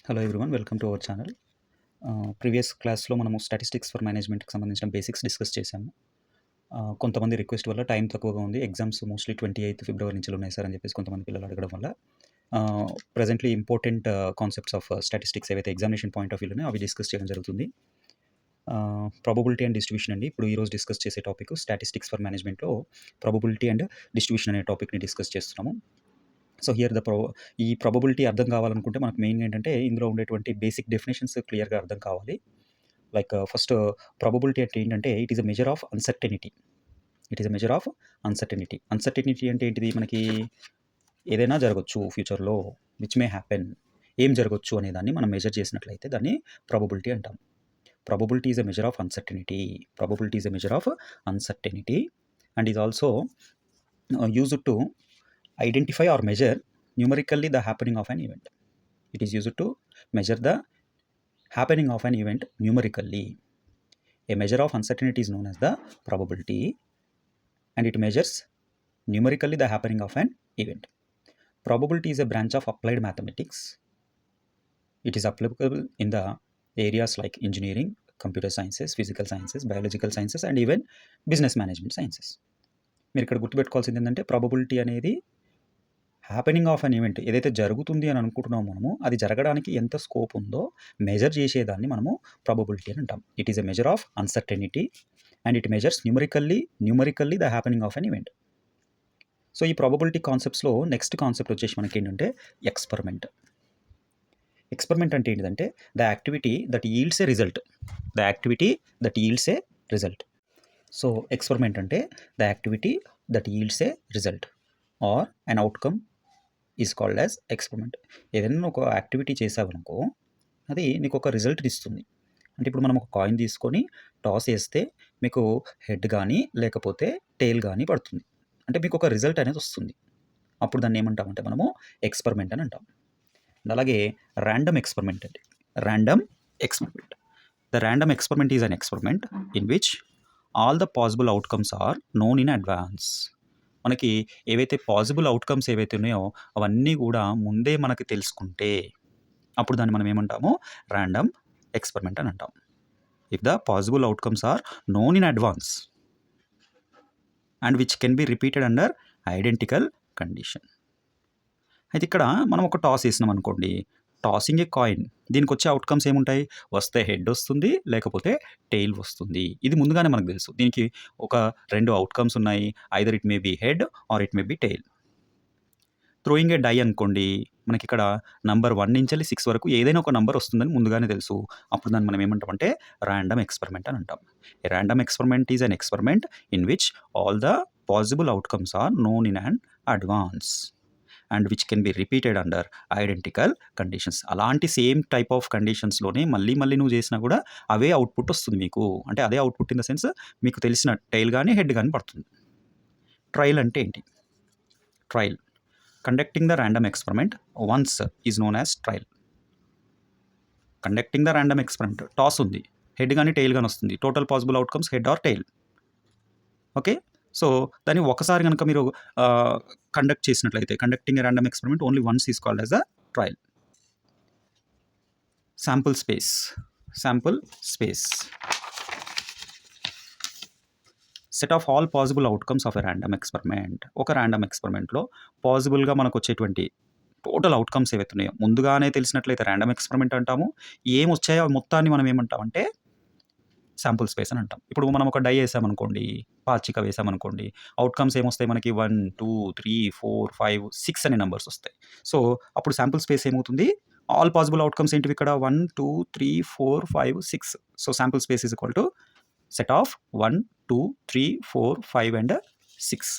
Hello everyone, welcome to our channel. Previous క్లాస్లో మనము statistics for మేనేజ్మెంట్కి సంబంధించిన బేసిక్స్ డిస్కస్ చేశాము. కొంతమంది రిక్వెస్ట్ వల్ల టైం తక్కువగా ఉంది, ఎగ్జామ్స్ మోస్ట్లీ 28th ఫిబ్రవరి నుంచి ఉన్నాయి సార్ అని చెప్పేసి కొంతమంది పిల్లలు అడగడం వల్ల presently important concepts of statistics ఏవైతే ఎగ్జామినేషన్ పాయింట్ ఆఫ్ వ్యూలోనే అవి డిస్కస్ చేయడం జరుగుతుంది. ప్రాబబిలిటీ అండ్ డిస్ట్రిబ్యూషన్ అండి. ఇప్పుడు ఈరోజు డిస్కస్ చేసే టాపిక్ స్టాటిస్టిక్స్ ఫర్ మేనేజ్మెంట్లో ప్రాబబిలిటీ అండ్ డిస్ట్రిబ్యూషన్ అనే టాపిక్ని డిస్కస్ చేస్తున్నాము. సో హియర్ ఈ ప్రాబబిలిటీ అర్థం కావాలనుకుంటే మనకు మెయిన్గా ఏంటంటే ఇందులో ఉండేటువంటి బేసిక్ డెఫినేషన్స్ క్లియర్గా అర్థం కావాలి. లైక్ ఫస్ట్ ప్రాబబిలిటీ అంటే ఏంటంటే it is a measure of uncertainty. Uncertainty అంటే ఏంటిది? మనకి ఏదైనా జరగచ్చు ఫ్యూచర్లో, విచ్ మే హ్యాపెన్, ఏం జరగచ్చు అనే దాన్ని మనం మెజర్ చేసినట్లయితే దాన్ని ప్రాబబిలిటీ అంటాం. Probability is a measure of uncertainty and is also used to identify or measure numerically the happening of an event. It is used to measure the happening of an event numerically. A measure of uncertainty is known as the probability and it measures numerically the happening of an event. Probability is a branch of applied mathematics. It is applicable in the areas like engineering, computer sciences, physical sciences, biological sciences and even business management sciences. మీరు ఇక్కడ గుర్తుపెట్టుకోవాల్సింది ఏంటంటే probability అనేది happening of an event, ఏదైతే జరుగుతుంది అని అనుకుంటున్నామో మనము అది జరగడానికి ఎంత స్కోప్ ఉందో మెజర్ చేసేదాన్ని మనము ప్రాబబిలిటీ అని అంటాం. It is a measure of uncertainty and it measures numerically the happening of an event. So ఈ ప్రాబబిలిటీ కాన్సెప్ట్స్లో నెక్స్ట్ కాన్సెప్ట్ వచ్చేసి మనకి ఏంటంటే ఎక్స్పెరిమెంట్. ఎక్స్పెరిమెంట్ అంటే ఏంటిదంటే the activity that yields a result. So experiment అంటే the activity that yields a result or an outcome is called as experiment. ఏదైనా ఒక యాక్టివిటీ చేసావనుకో అది నీకు ఒక రిజల్ట్ ఇస్తుంది. అంటే ఇప్పుడు మనం ఒక కాయిన్ తీసుకొని టాస్ వేస్తే మీకు హెడ్ కానీ లేకపోతే టెయిల్ కానీ పడుతుంది, అంటే మీకు ఒక రిజల్ట్ అనేది వస్తుంది. అప్పుడు దాన్ని ఏమంటామంటే మనము ఎక్స్పెరిమెంట్ అని అంటాం. అలాగే ర్యాండమ్ ఎక్స్పెరిమెంట్ అండి. The random experiment is an experiment in which all the possible outcomes are known in advance. మనకి ఏవైతే పాసిబుల్ అవుట్కమ్స్ ఏవైతే ఉన్నాయో అవన్నీ కూడా ముందే మనకి తెలుసుకుంటే అప్పుడు దాన్ని మనం ఏమంటాము? ర్యాండమ్ ఎక్స్పెరిమెంట్ అని అంటాం. If the possible outcomes are known in advance and which can be repeated under identical condition. అయితే ఇక్కడ మనం ఒక టాస్ వేసినాం అనుకోండి, టాసింగ్ ఏ కాయిన్, దీనికి వచ్చే అవుట్కమ్స్ ఏముంటాయి? వస్తే హెడ్ వస్తుంది, లేకపోతే టెయిల్ వస్తుంది. ఇది ముందుగానే మనకు తెలుసు. దీనికి ఒక 2 అవుట్కమ్స్ ఉన్నాయి, either it may be head or it may be tail. Throwing a die అనుకోండి, మనకి ఇక్కడ నంబర్ 1 నుంచి 6 వరకు ఏదైనా ఒక నంబర్ వస్తుందని ముందుగానే తెలుసు. అప్పుడు దాన్ని మనం ఏమంటామంటే ర్యాండమ్ ఎక్స్పెరిమెంట్ అని అంటాం. A random experiment is an experiment in which all the possible outcomes are known in an advance and which can be repeated under identical conditions. అలాంటి సేమ్ టైప్ ఆఫ్ కండిషన్స్లోనే మళ్ళీ నువ్వు చేసినా కూడా అవే అవుట్పుట్ వస్తుంది మీకు. అంటే అదే అవుట్పుట్ ఇన్ ద సెన్స్ మీకు తెలిసిన టైల్ కానీ హెడ్ కానీ పడుతుంది. ట్రయల్ అంటే ఏంటి? Trial, conducting the random experiment once is known as trial. Conducting the random experiment, toss ఉంది, హెడ్ కానీ టెయిల్ కానీ వస్తుంది, total possible outcomes head or tail. Okay, so దాన్ని ఒకసారి కనుక మీరు కండక్ట్ చేసినట్లయితే conducting a random experiment only once is called as a trial. Sample space set of all possible outcomes of a random experiment. ఒక random ఎక్స్పెరిమెంట్లో పాసిబుల్గా మనకు వచ్చేటువంటి టోటల్ అవుట్కమ్స్ ఏవైతే ఉన్నాయో ముందుగానే తెలిసినట్లయితే ర్యాండమ్ ఎక్స్పెరిమెంట్ అంటాము. ఏం వచ్చాయో మొత్తాన్ని మనం ఏమంటామంటే శాంపుల్ స్పేస్ అని అంటాం. ఇప్పుడు మనం ఒక డై వేసామనుకోండి, పాచిక వేసామనుకోండి, అవుట్కమ్స్ ఏమొస్తాయి మనకి? 1 2 3 4 5 6 అనే నెంబర్స్ వస్తాయి. సో అప్పుడు శాంపుల్ స్పేస్ ఏమవుతుంది? ఆల్ పాసిబుల్ అవుట్కమ్స్ ఏంటివి ఇక్కడ? 1 2 3 4 5 6. So sample space is equal to set of 1 2 3 4 5 and 6.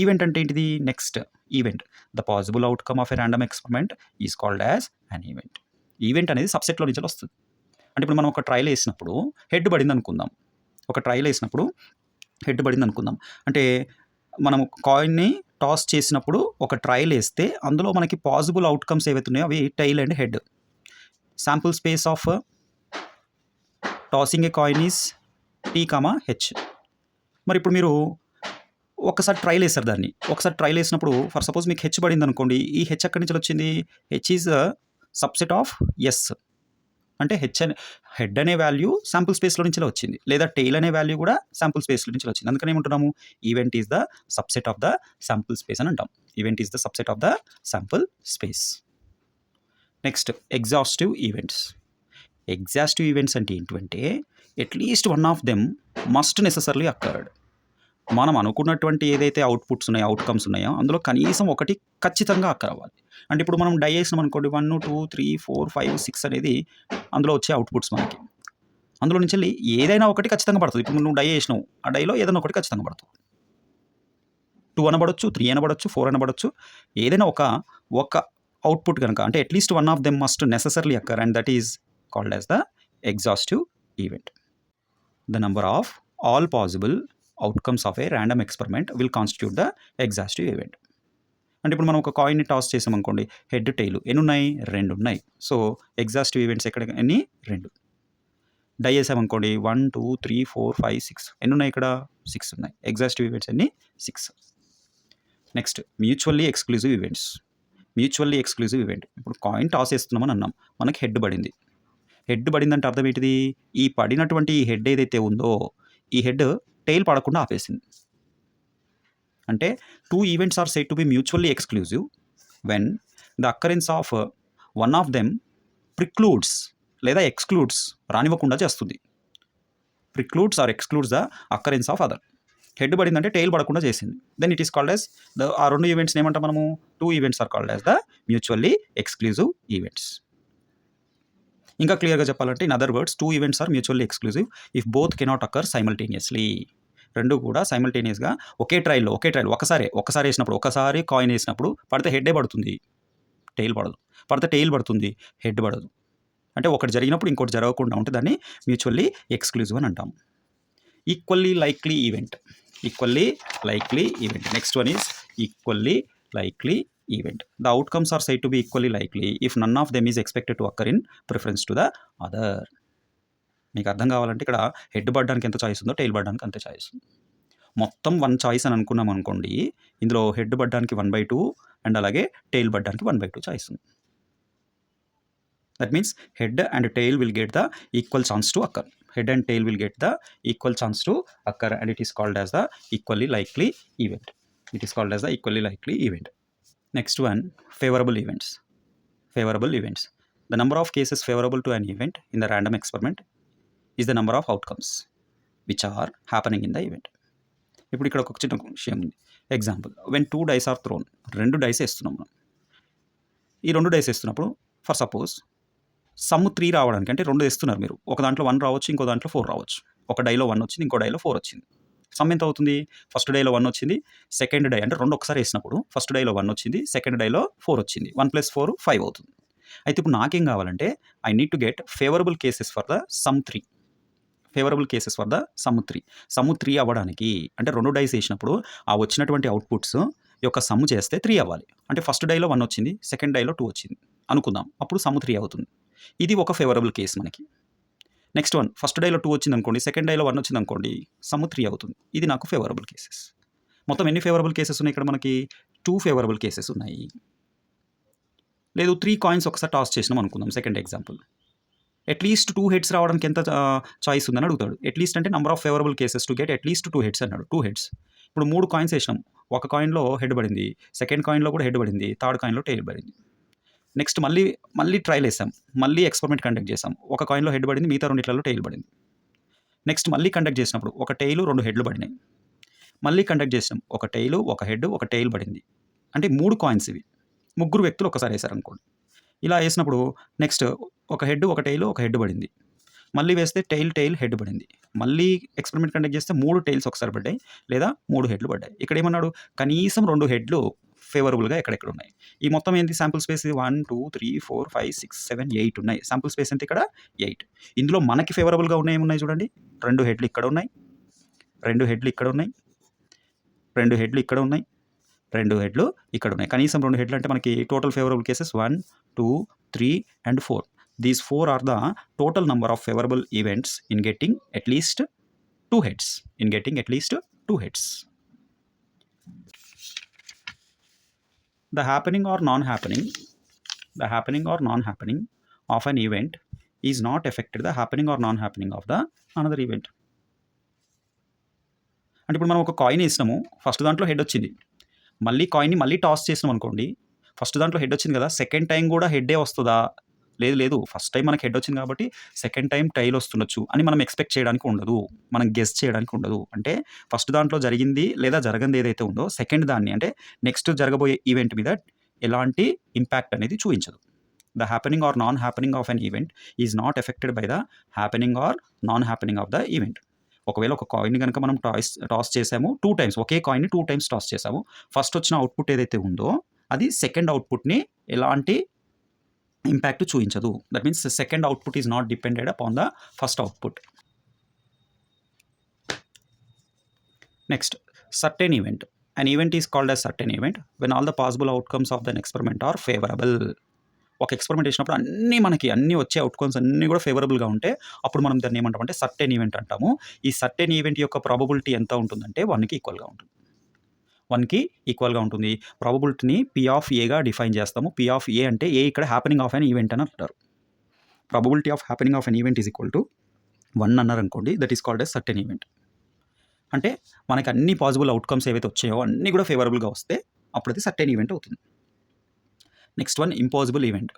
Event అంటే ఏంటిది? Next event, the possible outcome of a random experiment is called as an event. Event అనేది సబ్సెట్లో నుంచి వస్తుంది. అంటే ఇప్పుడు మనం ఒక ట్రయల్ వేసినప్పుడు హెడ్ పడింది అనుకుందాం. అంటే మనం కాయిన్ని టాస్ చేసినప్పుడు ఒక ట్రయల్ వేస్తే అందులో మనకి పాసిబుల్ అవుట్కమ్స్ ఏవైతే ఉన్నాయో అవి tail and head. Sample space of tossing a coin is T, H. మరి ఇప్పుడు మీరు ఒకసారి ట్రయల్ వేస్తారు దాన్ని. ఒకసారి ట్రయల్ వేసినప్పుడు ఫర్ సపోజ్ మీకు హెచ్ పడింది అనుకోండి, ఈ హెచ్ ఎక్కడి నుంచి వచ్చింది? H is subset of S అంటే హెడ్ అనే వాల్యూ శాంపుల్ స్పేస్లో నుంచి వచ్చింది, లేదా టెయిల్ అనే వాల్యూ కూడా శాంపుల్ స్పేస్లో నుంచి వచ్చింది. అందుకని ఏమంటున్నాము, event is the subset of the sample space అని అంటాం. Event is the subset of the sample space. Next exhaustive events. Exhaustive events అంటే ఏంటంటే at least one of them must necessarily occurred. మనం అనుకున్నటువంటి ఏదైతే అవుట్పుట్స్ ఉన్నాయో, అవుట్కమ్స్ ఉన్నాయో, అందులో కనీసం ఒకటి ఖచ్చితంగా అక్కర్ అవ్వాలి. అంటే ఇప్పుడు మనం డై చేసినాం అనుకోండి, 1 2 3 4 5 6 అనేది అందులో వచ్చే అవుట్పుట్స్ మనకి. అందులో నుంచి వెళ్ళి ఏదైనా ఒకటి ఖచ్చితంగా పడుతుంది. ఇప్పుడు నువ్వు డై చేసినావు, ఆ డైలో ఏదైనా ఒకటి ఖచ్చితంగా పడుతుంది. 2 అనబడచ్చు, 3 అనబడచ్చు, 4 అనబడచ్చు. ఏదైనా ఒక అవుట్పుట్ కనుక అంటే at least one of them must necessarily occur and that is called as the exhaustive event. The number of all possible outcomes of a random experiment will constitute the exhaustive event. అంటే ఇప్పుడు మనం ఒక కాయిన్ని toss చేసామనుకోండి, head tail ఎన్ని ఉన్నాయి, 2 ఉన్నాయి. So exhaustive events ఎక్కడ ఎన్ని, 2. డై చేసామనుకోండి, 1 2 3 4 5 6 ఎన్ని ఉన్నాయి, ఇక్కడ 6 ఉన్నాయి. ఎగ్జాస్టివ్ ఈవెంట్స్ ఎన్ని, 6. Next mutually exclusive events. Mutually exclusive event, ఇప్పుడు కాయిన్ టాస్ చేస్తున్నామని అన్నాం, మనకి హెడ్ పడింది. హెడ్ పడిందంటే అర్థం ఏంటిది, ఈ పడినటువంటి ఈ హెడ్ ఏదైతే ఉందో ఈ హెడ్ టెయిల్ పడకుండా ఆపేసింది. అంటే 2 events are said to be mutually exclusive when the occurrence of one of them precludes లేదా ఎక్స్క్లూడ్స్, రానివ్వకుండా చేస్తుంది. Precludes or excludes the occurrence of other. Head పడిందంటే టెయిల్ పడకుండా చేసింది. Then it is called as ఆ 2 ఈవెంట్స్ ఏమంటాం మనము, 2 events are called as the mutually exclusive events. ఇంకా క్లియర్గా చెప్పాలంటే in other words 2 events are mutually exclusive if both cannot occur simultaneously. రెండు కూడా సైమల్టేనియస్గా ఒకే ట్రైల్ ఒకసారి వేసినప్పుడు, ఒకసారి కాయిన్ వేసినప్పుడు పడితే హెడ్డే పడుతుంది, టెయిల్ పడదు. పడితే టెయిల్ పడుతుంది, హెడ్ పడదు. అంటే ఒకటి జరిగినప్పుడు ఇంకోటి జరగకుండా ఉంటే దాన్ని మ్యూచువల్లీ ఎక్స్క్లూజివ్ అని అంటాం. Equally likely event. Next one is equally likely event. The outcomes are said to be equally likely if none of them is expected to occur in preference to the other. మీకు అర్థం కావాలంటే ఇక్కడ head పడడానికి ఎంత choice ఉందో tail పడడానికి అంతే choice ఉంది. మొత్తం 1 చాయిస్ అని అనుకున్నాం అనుకోండి, ఇందులో హెడ్ పడడానికి 1/2 అండ్ అలాగే టెయిల్ పడడానికి 1/2 చాయిస్ ఉంది. That means head and tail will get the equal chance to occur. Head and tail will get the equal chance to occur and it is called as the equally likely event. Next one, favourable events. The number of cases favorable to an event in the random experiment is the number of outcomes which are happening in the event. ఇప్పుడు ఇక్కడ ఒక చిన్న విషయం ఉంది. Example, when 2 dice are thrown, 2 dice వేస్తున్నాం మనం. ఈ 2 dice వేస్తున్నప్పుడు ఫర్ సపోజ్ సమ్ 3 రావడానికి, అంటే 2 వేస్తున్నారు మీరు, ఒక దాంట్లో 1 రావచ్చు, ఇంకో దాంట్లో 4 రావచ్చు. ఒక డైలో 1 వచ్చింది, ఇంకో డైలో 4 వచ్చింది. సమ్ ఎంత అవుతుంది, ఫస్ట్ డైలో 1 వచ్చింది, సెకండ్ డై అంటే 2 ఒకసారి వేసినప్పుడు ఫస్ట్ డైలో 1 వచ్చింది, సెకండ్ డైలో 4 వచ్చింది. 1 + 4 5 అవుతుంది. అయితే ఇప్పుడు నాకేం కావాలంటే I need to get favourable cases for the sum 3. Some 3 అవ్వడానికి, అంటే 2 డైస్ వేసినప్పుడు ఆ వచ్చినటువంటి అవుట్పుట్స్ యొక్క సమ్ చేస్తే 3 అవ్వాలి. అంటే ఫస్ట్ డైలో 1 వచ్చింది, సెకండ్ డైలో 2 వచ్చింది అనుకుందాం, అప్పుడు సమ్ 3 అవుతుంది. ఇది ఒక ఫేవరబుల్ కేస్ మనకి. నెక్స్ట్ వన్, ఫస్ట్ డైలో 2 వచ్చింది అనుకోండి, సెకండ్ డైలో 1 వచ్చింది అనుకోండి, సమ్ 3 అవుతుంది. ఇది నాకు ఫేవరబుల్ కేసెస్. మొత్తం ఎన్ని ఫేవరబుల్ కేసెస్ ఉన్నాయి ఇక్కడ మనకి, 2 ఫేవరబుల్ కేసెస్ ఉన్నాయి. లేదు 3 కాయిన్స్ ఒకసారి టాస్ చేసినాం అనుకుందాం, సెకండ్ ఎగ్జాంపుల్. అట్లీస్ట్ 2 హెడ్స్ రావడానికి ఎంత చాయిస్ ఉందని అడుగుతాడు. అట్లీస్ట్ అంటే number of favourable cases to get at least 2 heads అన్నాడు. 2 హెడ్స్. ఇప్పుడు 3 కాయిన్స్ వేసినాం, ఒక కాయిన్లో హెడ్ పడింది, సెకండ్ కాయిన్లో కూడా హెడ్ పడింది, థర్డ్ కాయిన్లో టెయిల్ పడింది. నెక్స్ట్ మళ్ళీ ట్రయల్ వేసాం, మళ్ళీ ఎక్స్పెరిమెంట్ కండక్ట్ చేసాం, ఒక కాయిన్లో హెడ్ పడింది, మిగతా 2 టెయిల్ పడింది. నెక్స్ట్ మళ్ళీ కండక్ట్ చేసినప్పుడు ఒక టెయిల్ 2 హెడ్లు పడినాయి. మళ్ళీ కండక్ట్ చేసినాం, ఒక టెయిల్, ఒక హెడ్, ఒక టెయిల్ పడింది. అంటే 3 కాయిన్స్ ఇవి, 3 వ్యక్తులు ఒకసారి వేసారనుకోండి. ఇలా వేసినప్పుడు నెక్స్ట్ ఒక హెడ్, ఒక టెయిల్, ఒక హెడ్ పడింది. మళ్ళీ వేస్తే టెయిల్ హెడ్ పడింది. మళ్ళీ ఎక్స్పెరిమెంట్ కండక్ట్ చేస్తే 3 టెయిల్స్ ఒకసారి పడ్డాయి, లేదా 3 హెడ్లు పడ్డాయి. ఇక్కడ ఏమన్నాడు, కనీసం 2 హెడ్లు ఫేవరబుల్గా ఎక్కడెక్కడ ఉన్నాయి. ఈ మొత్తం ఏంటి, శాంపుల్ స్పేస్ 1 2 3 4 5 6 7 8 ఉన్నాయి. శాంపుల్ స్పేస్ ఎంత ఇక్కడ, 8. ఇందులో మనకి ఫేవరబుల్గా ఉన్నాయి ఏమున్నాయి చూడండి, 2 హెడ్లు ఇక్కడ ఉన్నాయి, 2 హెడ్లు ఇక్కడ ఉన్నాయి, 2 హెడ్లు ఇక్కడ ఉన్నాయి, 2 హెడ్లు ఇక్కడ ఉన్నాయి. కనీసం 2 హెడ్లు అంటే మనకి total favourable cases 1 2 3 and 4. These 4 are the total number of favorable events in getting at least 2 heads. The happening or non-happening the happening or non happening of an event is not affected the happening or non happening of the another event. అంటే ఇప్పుడు మనం ఒక coin వేసినాము, first దాంట్లో head వచ్చింది, మళ్ళీ కాయిన్ని మళ్ళీ toss చేసినాం అనుకోండి, ఫస్ట్ దాంట్లో హెడ్ వచ్చింది కదా, సెకండ్ టైం కూడా హెడ్డే వస్తుందా? లేదు, ఫస్ట్ టైం మనకి హెడ్ వచ్చింది కాబట్టి సెకండ్ టైం టైల్ వస్తుండొచ్చు అని మనం ఎక్స్పెక్ట్ చేయడానికి ఉండదు, మనం గెస్ చేయడానికి ఉండదు. అంటే ఫస్ట్ దాంట్లో జరిగింది లేదా జరగంది ఏదైతే ఉందో సెకండ్ దాన్ని అంటే నెక్స్ట్ జరగబోయే ఈవెంట్ మీద ఎలాంటి ఇంపాక్ట్ అనేది చూపించదు. The happening or non happening of an event is not affected by the happening or non happening of the event. ఒకవేళ ఒక కాయిన్ కనుక మనం టాస్ చేసాము 2 టైమ్స్, ఒకే కాయిన్ని 2 టైమ్స్ టాస్ చేసాము, ఫస్ట్ వచ్చిన అవుట్పుట్ ఏదైతే ఉందో అది సెకండ్ అవుట్పుట్ని ఎలాంటి ఇంపాక్ట్ చూపించదు. That means second output is not depended upon the first output. Next, certain event. An event is called as certain event when all the possible outcomes of than experiment are favourable. ఒక experiment చేసినప్పుడు అన్నీ వచ్చే outcomes అన్నీ కూడా ఫేవరబుల్గా ఉంటే అప్పుడు మనం దాన్ని ఏమంటామంటే సర్టెన్ ఈవెంట్ అంటాము. ఈ సర్టెన్ ఈవెంట్ యొక్క ప్రాబబిలిటీ ఎంత ఉంటుందంటే 1కి ఈక్వల్గా ఉంటుంది. 1కి ఈక్వల్గా ఉంటుంది. ప్రాబబిలిటీని పి ఆఫ్ ఏగా డిఫైన్ చేస్తాము. పి ఆఫ్ ఏ అంటే ఏ ఇక్కడ హ్యాపెనింగ్ ఆఫ్ అన్ ఈవెంట్ అని అంటారు. Probability of happening of an event is equal to 1 అన్నారు అనుకోండి, that is called as certain event. అంటే మనకి అన్ని పాసిబుల్ అవుట్కమ్స్ ఏవైతే వచ్చాయో అన్నీ కూడా ఫేవరబుల్గా వస్తే అప్పుడు అది సర్టెన్ ఈవెంట్ అవుతుంది. Next one, impossible event.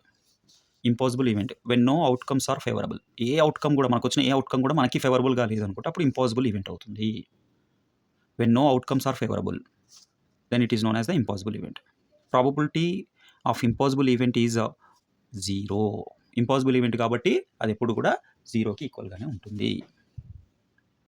Impossible event when no outcomes are favourable. A outcome కూడా మనకు వచ్చిన ఏ అవుట్కమ్ కూడా మనకి ఫేవరబుల్గా లేదనుకుంటే అప్పుడు ఇంపాసిబుల్ ఈవెంట్ అవుతుంది. When no outcomes are favourable then it is known as the impossible event. Probability of impossible event is 0. Impossible event కాబట్టి అది ఎప్పుడు కూడా 0కి ఈక్వల్గానే ఉంటుంది.